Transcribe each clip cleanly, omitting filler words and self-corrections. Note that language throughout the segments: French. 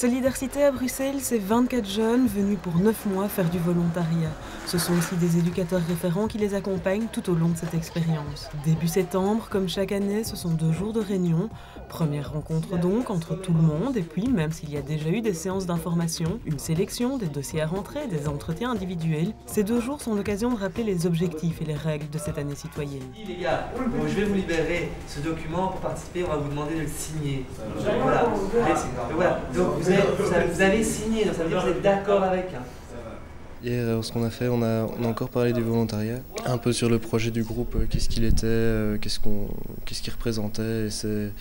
Solidarité à Bruxelles, c'est 24 jeunes venus pour 9 mois faire du volontariat. Ce sont aussi des éducateurs référents qui les accompagnent tout au long de cette expérience. Début septembre, comme chaque année, ce sont 2 jours de réunion. Première rencontre donc entre tout le monde et puis, même s'il y a déjà eu des séances d'information, une sélection, des dossiers à rentrer, des entretiens individuels, ces 2 jours sont l'occasion de rappeler les objectifs et les règles de cette année citoyenne. Les gars, bon, je vais vous libérer ce document pour participer, on va vous demander de le signer. Voilà. Donc vous avez signé, donc ça veut dire que vous êtes d'accord avec. Hier, ce qu'on a fait, on a encore parlé du volontariat, un peu sur le projet du groupe, qu'est-ce qu'il était, qu'est-ce qu'il représentait, et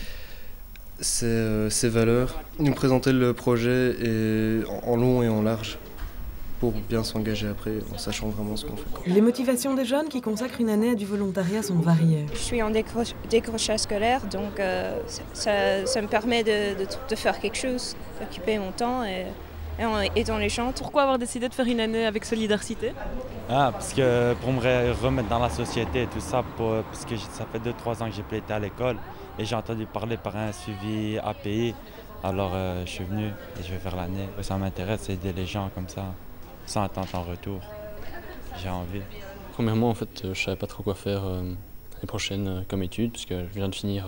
ses valeurs. Ils nous présentaient le projet en long et en large, pour bien s'engager après, en sachant vraiment ce qu'on fait. Les motivations des jeunes qui consacrent une année à du volontariat sont variées. Je suis en décrochage scolaire, donc ça me permet de faire quelque chose, d'occuper mon temps et dans les champs. Pourquoi avoir décidé de faire une année avec Solidarité ? Parce que pour me remettre dans la société et tout ça, parce que ça fait 2-3 ans que j'ai pas été à l'école et j'ai entendu parler par un suivi API, alors je suis venu et je vais faire l'année. Ça m'intéresse d'aider les gens comme ça, sans attendre en retour. J'ai envie. Premièrement, en fait, je savais pas trop quoi faire l'année prochaine comme études, parce que je viens de finir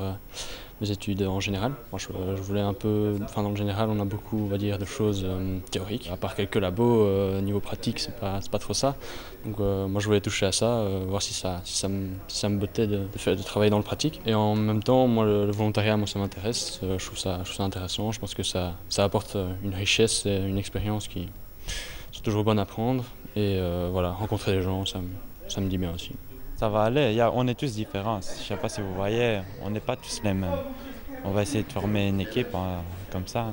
mes études en général. Moi, je voulais un peu, dans le général, on a beaucoup, on va dire, de choses théoriques. À part quelques labos, niveau pratique, c'est pas trop ça. Donc, moi, je voulais toucher à ça, voir si ça me bottait de travailler dans le pratique. Et en même temps, moi, le volontariat, moi, ça m'intéresse. Je trouve ça intéressant. Je pense que ça apporte une richesse et une expérience qui sont toujours bonnes à prendre. Et voilà, rencontrer des gens, ça me dit bien aussi. Ça va aller, on est tous différents. Je ne sais pas si vous voyez, on n'est pas tous les mêmes. On va essayer de former une équipe comme ça.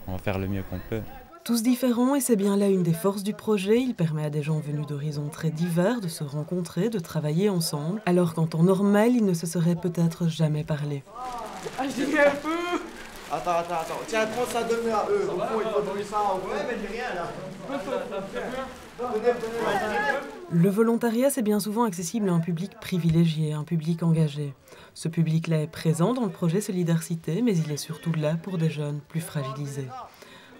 On va faire le mieux qu'on peut. Tous différents, et c'est bien là une des forces du projet. Il permet à des gens venus d'horizons très divers de se rencontrer, de travailler ensemble, alors qu'en temps normal, ils ne se seraient peut-être jamais parlé. Ah, je dis un peu. Attends. Tiens, prends ça, donne-le à eux. Au fond, il faut donner ça. Ouais, mais dis rien là. Le volontariat, c'est bien souvent accessible à un public privilégié, un public engagé. Ce public-là est présent dans le projet Solidarité, mais il est surtout là pour des jeunes plus fragilisés.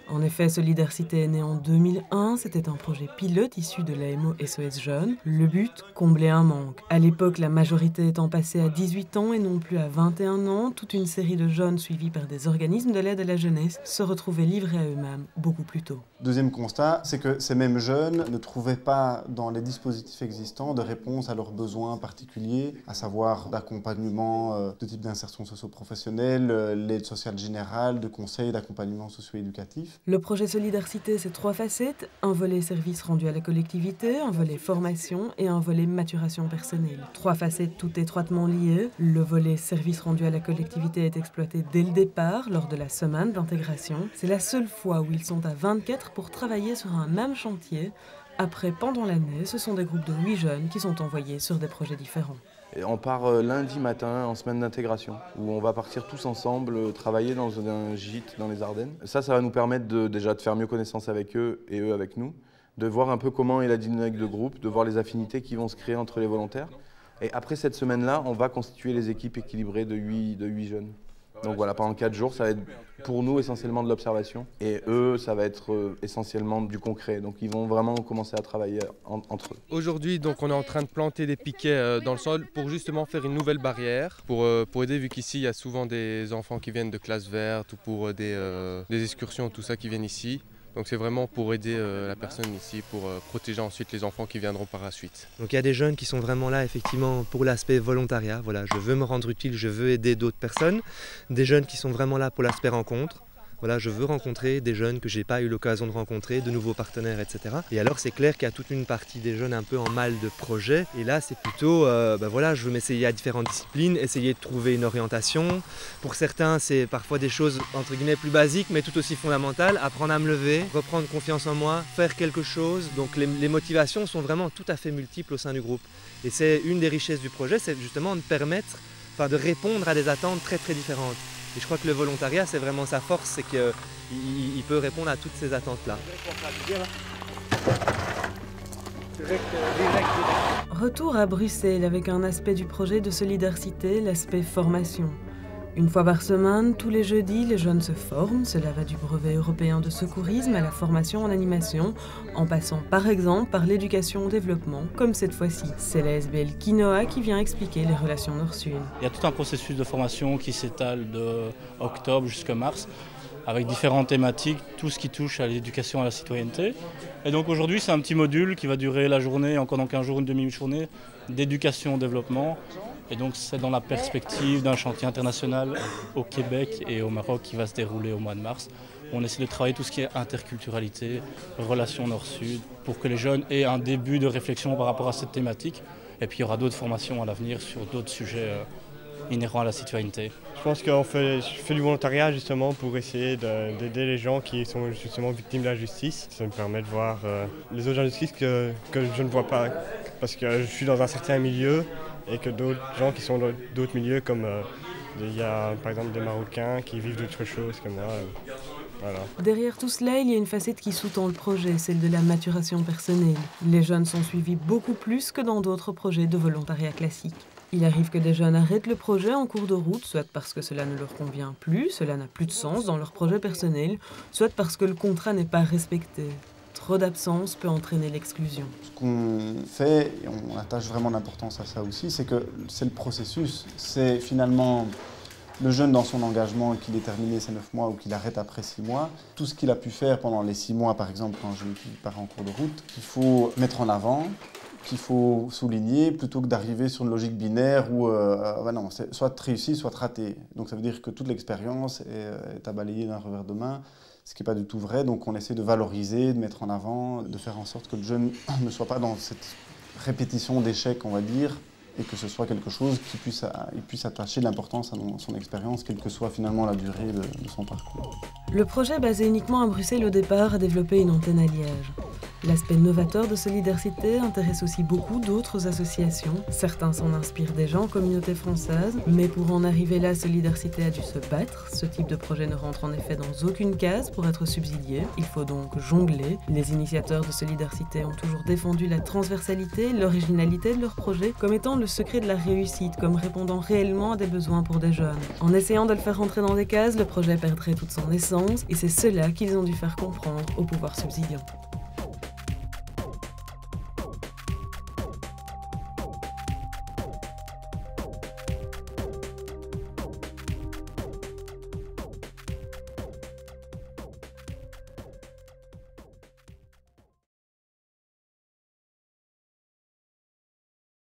En effet, Solidarité est né en 2001, c'était un projet pilote issu de l'AMO SOS Jeunes. Le but, combler un manque. À l'époque, la majorité étant passée à 18 ans et non plus à 21 ans, toute une série de jeunes suivis par des organismes de l'aide à la jeunesse se retrouvaient livrés à eux-mêmes beaucoup plus tôt. Deuxième constat, c'est que ces mêmes jeunes ne trouvaient pas dans les dispositifs existants de réponse à leurs besoins particuliers, à savoir d'accompagnement de type d'insertion socio-professionnelle, l'aide sociale générale, de conseils, d'accompagnement socio-éducatif. Le projet Solidarité, c'est 3 facettes, un volet service rendu à la collectivité, un volet formation et un volet maturation personnelle. 3 facettes toutes étroitement liées. Le volet service rendu à la collectivité est exploité dès le départ, lors de la semaine d'intégration. C'est la seule fois où ils sont à 24 pour travailler sur un même chantier. Après, pendant l'année, ce sont des groupes de 8 jeunes qui sont envoyés sur des projets différents. Et on part lundi matin en semaine d'intégration, où on va partir tous ensemble travailler dans un gîte dans les Ardennes. Ça va nous permettre déjà de faire mieux connaissance avec eux et eux avec nous, de voir un peu comment est la dynamique de groupe, de voir les affinités qui vont se créer entre les volontaires. Et après cette semaine-là, on va constituer les équipes équilibrées de 8 jeunes. Donc voilà, pendant 4 jours, ça va être pour nous essentiellement de l'observation et eux, ça va être essentiellement du concret. Donc ils vont vraiment commencer à travailler entre eux. Aujourd'hui, donc, on est en train de planter des piquets dans le sol pour justement faire une nouvelle barrière, pour aider, vu qu'ici il y a souvent des enfants qui viennent de classes vertes ou pour des excursions, tout ça qui viennent ici. Donc c'est vraiment pour aider la personne ici, pour protéger ensuite les enfants qui viendront par la suite. Donc il y a des jeunes qui sont vraiment là effectivement pour l'aspect volontariat. Voilà, je veux me rendre utile, je veux aider d'autres personnes. Des jeunes qui sont vraiment là pour l'aspect rencontre. Voilà, je veux rencontrer des jeunes que je n'ai pas eu l'occasion de rencontrer, de nouveaux partenaires, etc. Et alors c'est clair qu'il y a toute une partie des jeunes un peu en mal de projet. Et là c'est plutôt, voilà, je veux m'essayer à différentes disciplines, essayer de trouver une orientation. Pour certains c'est parfois des choses entre guillemets plus basiques mais tout aussi fondamentales. Apprendre à me lever, reprendre confiance en moi, faire quelque chose. Donc les motivations sont vraiment tout à fait multiples au sein du groupe. Et c'est une des richesses du projet, c'est justement de permettre, de répondre à des attentes très très différentes. Et je crois que le volontariat, c'est vraiment sa force, c'est qu'il peut répondre à toutes ces attentes-là. Retour à Bruxelles avec un aspect du projet de Solidarité, l'aspect formation. Une fois par semaine, tous les jeudis, les jeunes se forment. Cela va du brevet européen de secourisme à la formation en animation, en passant par exemple par l'éducation au développement, comme cette fois-ci. C'est la SBL Quinoa qui vient expliquer les relations Nord-Sud. Il y a tout un processus de formation qui s'étale de octobre jusqu'à mars, avec différentes thématiques, tout ce qui touche à l'éducation à la citoyenneté. Et donc aujourd'hui, c'est un petit module qui va durer la journée, encore dans 15 jours, une demi-journée, d'éducation au développement. Et donc c'est dans la perspective d'un chantier international au Québec et au Maroc qui va se dérouler au mois de mars. On essaie de travailler tout ce qui est interculturalité, relations nord-sud, pour que les jeunes aient un début de réflexion par rapport à cette thématique. Et puis il y aura d'autres formations à l'avenir sur d'autres sujets inhérents à la citoyenneté. Je pense que je fais du volontariat justement pour essayer d'aider les gens qui sont justement victimes de l'injustice. Ça me permet de voir les autres injustices que je ne vois pas parce que je suis dans un certain milieu et que d'autres gens qui sont dans d'autres milieux comme il y a par exemple des Marocains qui vivent d'autres choses comme moi. Voilà. Derrière tout cela, il y a une facette qui sous-tend le projet, celle de la maturation personnelle. Les jeunes sont suivis beaucoup plus que dans d'autres projets de volontariat classiques. Il arrive que des jeunes arrêtent le projet en cours de route, soit parce que cela ne leur convient plus, cela n'a plus de sens dans leur projet personnel, soit parce que le contrat n'est pas respecté. Trop d'absence peut entraîner l'exclusion. Ce qu'on fait, et on attache vraiment d'importance à ça aussi, c'est que c'est le processus. C'est finalement le jeune dans son engagement, qu'il ait terminé ses 9 mois ou qu'il arrête après 6 mois. Tout ce qu'il a pu faire pendant les 6 mois, par exemple, quand je pars en cours de route, qu'il faut mettre en avant, qu'il faut souligner, plutôt que d'arriver sur une logique binaire où non, c'est soit réussi, soit raté. Donc ça veut dire que toute l'expérience est à balayer d'un revers de main, ce qui n'est pas du tout vrai. Donc on essaie de valoriser, de mettre en avant, de faire en sorte que le jeune ne soit pas dans cette répétition d'échecs, on va dire, et que ce soit quelque chose qui puisse attacher de l'importance à son expérience, quelle que soit finalement la durée de son parcours. Le projet basé uniquement à Bruxelles au départ a développé une antenne à Liège. L'aspect novateur de Solidarité intéresse aussi beaucoup d'autres associations. Certains s'en inspirent déjà en communauté française, mais pour en arriver là, Solidarité a dû se battre. Ce type de projet ne rentre en effet dans aucune case pour être subsidié. Il faut donc jongler. Les initiateurs de Solidarité ont toujours défendu la transversalité, l'originalité de leur projet comme étant le secret de la réussite, comme répondant réellement à des besoins pour des jeunes. En essayant de le faire rentrer dans des cases, le projet perdrait toute son essence, et c'est cela qu'ils ont dû faire comprendre au pouvoir subsidiant.